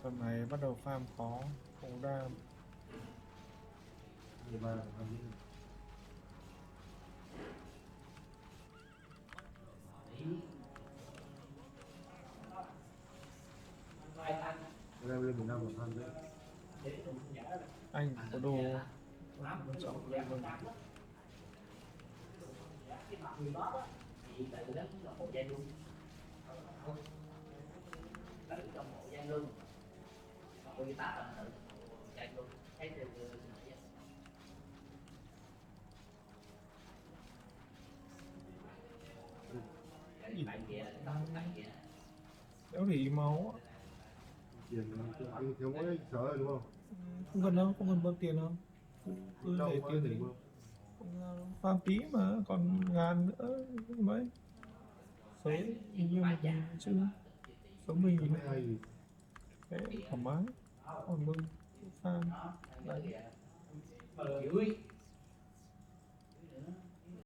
Tầm này bắt đầu farm khó, không ra. 23 là 20. Em lên 15 là 20 đấy. Anh có đồ quan trọng lên luôn. Đéo thì máu á. Tiền anh thiếu mỗi anh sợ rồi đúng không? Không cần đâu, không cần bơm tiền đâu. Cứ Đâu để có tiền tiền đi. bơm. Farm tí mà còn ngàn nữa mấy. Số hình như 1.000 chứ. Số mình thì Cái này thế thoải mái. Còn bơm farm đấy.